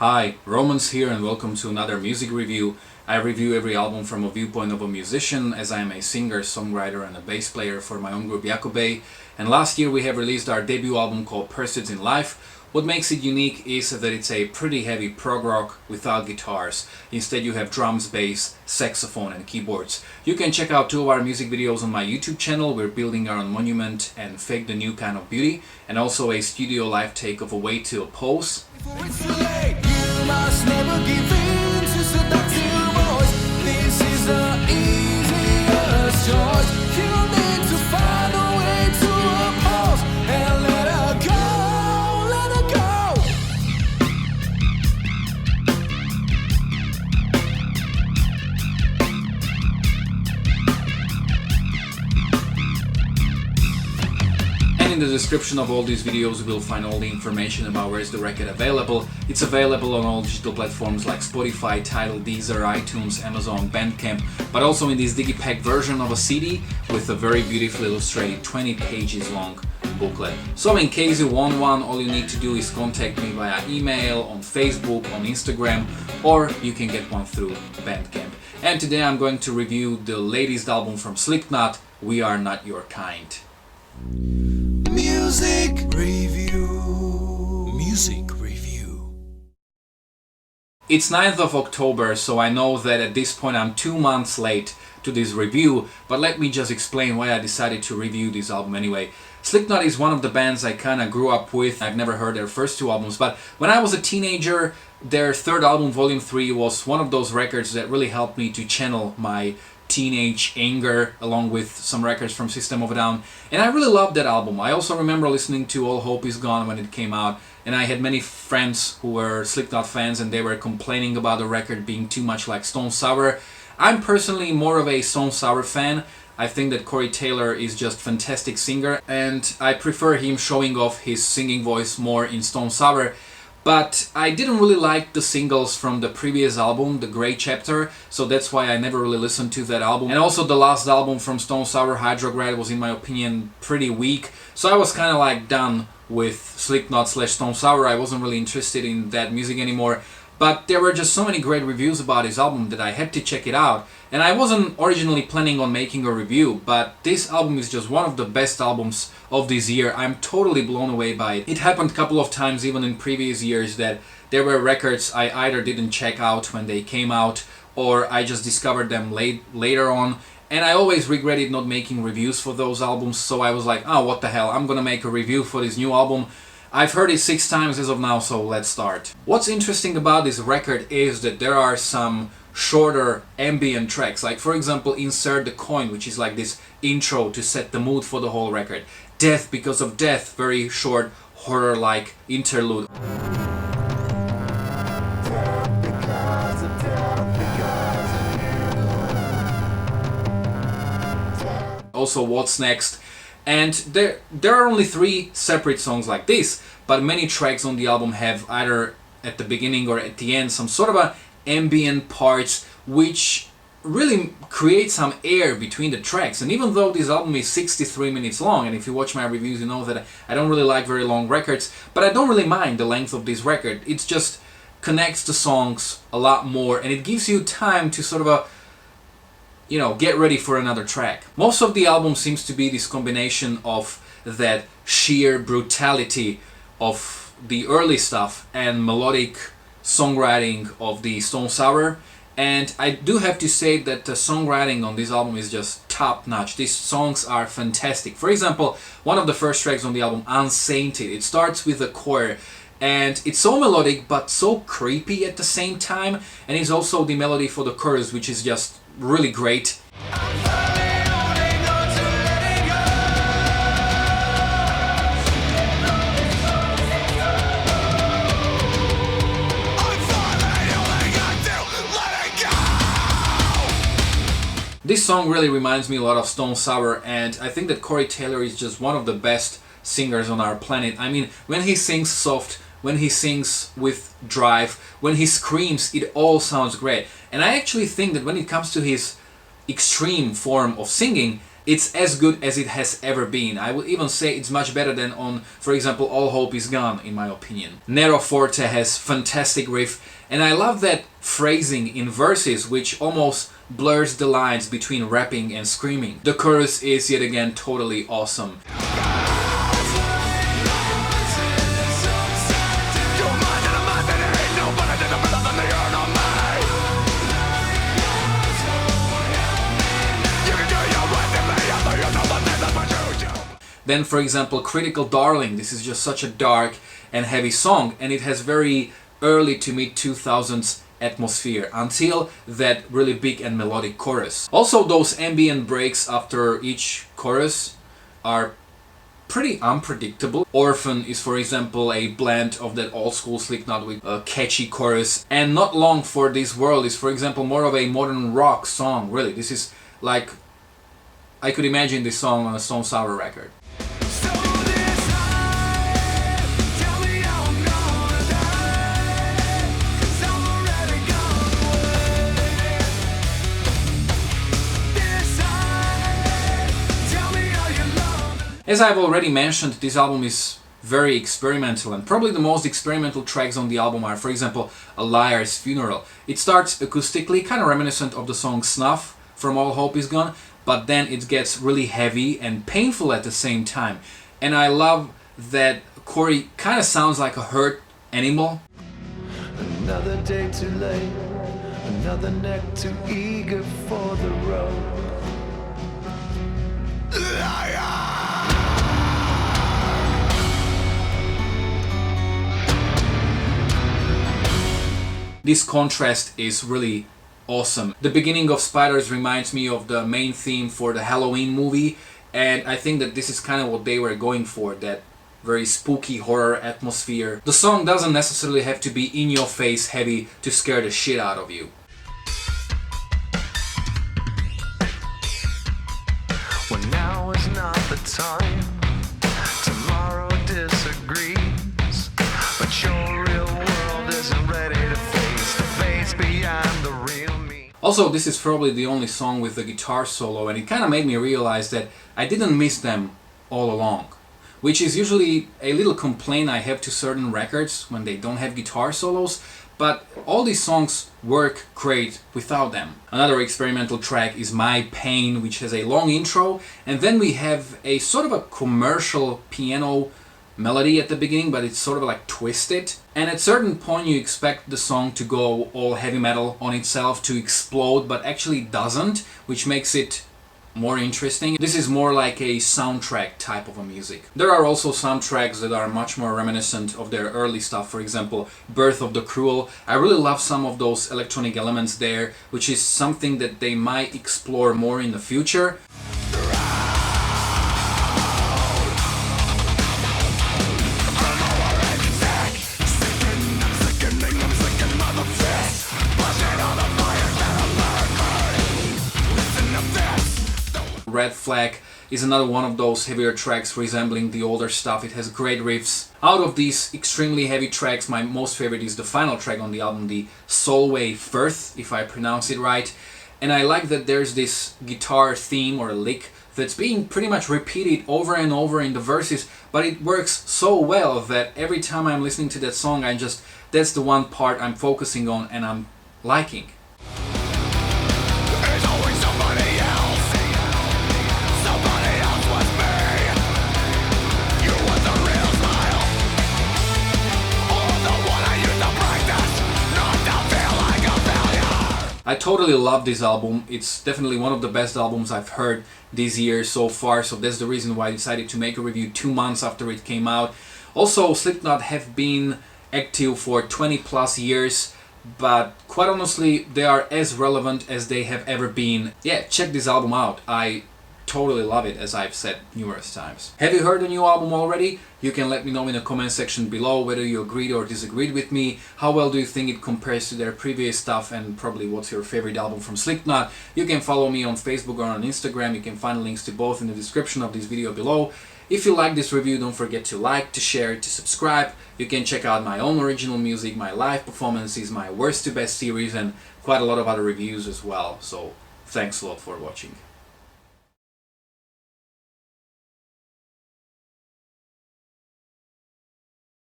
Hi, Romans here and welcome to another music review. I review every album from a viewpoint of a musician, as I am a singer, songwriter and a bass player for my own group Jakobay. And last year we have released our debut album called Pursuits in Life. What makes it unique is that it's a pretty heavy prog rock without guitars. Instead you have drums, bass, saxophone and keyboards. You can check out two of our music videos on my YouTube channel. We're building our own monument and Fake the New Kind of Beauty, and also a studio live take of A Way to Oppose. Must never give in to seductive voice. This is the easiest choice. You need to find a way to oppose and let her go, let her go. And in the description of all these videos you will find all the information about where is the record available. It's available on all digital platforms like Spotify, Tidal, Deezer, iTunes, Amazon, Bandcamp, but also in this digipack version of a CD with a very beautifully illustrated 20 pages long booklet. So in case you want one, all you need to do is contact me via email, on Facebook, on Instagram, or you can get one through Bandcamp. And today I'm going to review the latest album from Slipknot, We Are Not Your Kind. Music review. Music review. It's 9th of October, so I know that at this point I'm 2 months late to this review, but let me just explain why I decided to review this album anyway. Slipknot is one of the bands I kinda grew up with. I've never heard their first two albums, but when I was a teenager, their third album, Volume 3, was one of those records that really helped me to channel my teenage anger, along with some records from System of a Down, and I really loved that album. I also remember listening to All Hope Is Gone when it came out, and I had many friends who were Slipknot fans and they were complaining about the record being too much like Stone Sour. I'm personally more of a Stone Sour fan. I think that Corey Taylor is just fantastic singer, and I prefer him showing off his singing voice more in Stone Sour. But I didn't really like the singles from the previous album, The Grey Chapter, so that's why I never really listened to that album. And also the last album from Stone Sour, Hydrograd, was in my opinion pretty weak, so I was kind of like done with Slipknot / Stone Sour. I wasn't really interested in that music anymore. But there were just so many great reviews about his album that I had to check it out. And I wasn't originally planning on making a review, but this album is just one of the best albums of this year. I'm totally blown away by it. It happened a couple of times even in previous years that there were records I either didn't check out when they came out, or I just discovered them later on. And I always regretted not making reviews for those albums, so I was like, oh, what the hell, I'm gonna make a review for this new album. I've heard it 6 times as of now, so let's start. What's interesting about this record is that there are some shorter ambient tracks, like for example Insert the Coin, which is like this intro to set the mood for the whole record. Death Because of Death, very short horror-like interlude. Also What's Next. And there are only 3 separate songs like this, but many tracks on the album have either at the beginning or at the end some sort of a ambient parts which really create some air between the tracks. And even though this album is 63 minutes long, and if you watch my reviews you know that I don't really like very long records, but I don't really mind the length of this record. It just connects the songs a lot more and it gives you time to sort of get ready for another track. Most of the album seems to be this combination of that sheer brutality of the early stuff and melodic songwriting of the Stone Sour. And I do have to say that the songwriting on this album is just top notch. These songs are fantastic. For example, one of the first tracks on the album, Unsainted, it starts with a choir. And it's so melodic but so creepy at the same time, and it's also the melody for the chorus, which is just really great. This song really reminds me a lot of Stone Sour, and I think that Corey Taylor is just one of the best singers on our planet. I mean, when he sings soft, when he sings with drive, when he screams, it all sounds great. And I actually think that when it comes to his extreme form of singing, It's as good as it has ever been. I would even say it's much better than on, for example, All Hope Is Gone, in my opinion. Nero Forte has fantastic riff, and I love that phrasing in verses which almost blurs the lines between rapping and screaming. The chorus is yet again totally awesome. Then, for example, Critical Darling. This is just such a dark and heavy song, and it has very early to mid 2000s atmosphere until that really big and melodic chorus. Also, those ambient breaks after each chorus are pretty unpredictable. Orphan is, for example, a blend of that old school Slipknot with a catchy chorus. And Not Long for This World is, for example, more of a modern rock song. Really, this is like, I could imagine this song on a Stone Sour record. As I've already mentioned, this album is very experimental, and probably the most experimental tracks on the album are, for example, A Liar's Funeral. It starts acoustically, kind of reminiscent of the song Snuff from All Hope Is Gone, but then it gets really heavy and painful at the same time. And I love that Corey kind of sounds like a hurt animal. Another day too late, another neck too eager for the road. This contrast is really awesome. The beginning of Spiders reminds me of the main theme for the Halloween movie, and I think that this is kind of what they were going for, that very spooky horror atmosphere. The song doesn't necessarily have to be in your face heavy to scare the shit out of you. Well, now is not the time. Tomorrow disagrees, but your real world isn't ready to face the face beyond the real me. Also, this is probably the only song with the guitar solo, and it kind of made me realize that I didn't miss them all along, which is usually a little complaint I have to certain records when they don't have guitar solos, but all these songs work great without them. Another experimental track is My Pain, which has a long intro, and then we have a sort of a commercial piano melody at the beginning, but it's sort of like twisted. And at certain point you expect the song to go all heavy metal on itself, to explode, but actually doesn't, which makes it more interesting. This is more like a soundtrack type of a music. There are also some tracks that are much more reminiscent of their early stuff. For example, Birth of the Cruel. I really love some of those electronic elements there, which is something that they might explore more in the future. Red Flag is another one of those heavier tracks resembling the older stuff. It has great riffs. Out of these extremely heavy tracks, my most favorite is the final track on the album, the Solway Firth, if I pronounce it right. And I like that there's this guitar theme or lick that's being pretty much repeated over and over in the verses, but it works so well that every time I'm listening to that song, that's the one part I'm focusing on and I'm liking. I totally love this album. It's definitely one of the best albums I've heard this year so far, so that's the reason why I decided to make a review 2 months after it came out. Also, Slipknot have been active for 20 plus years, but quite honestly, they are as relevant as they have ever been. Yeah, check this album out. I totally love it, as I've said numerous times. Have you heard the new album already? You can let me know in the comment section below whether you agreed or disagreed with me. How well do you think it compares to their previous stuff, and probably what's your favorite album from Slipknot? You can follow me on Facebook or on Instagram. You can find links to both in the description of this video below. If you like this review, don't forget to like, to share, to subscribe. You can check out my own original music, my live performances, my worst to best series, and quite a lot of other reviews as well. So thanks a lot for watching.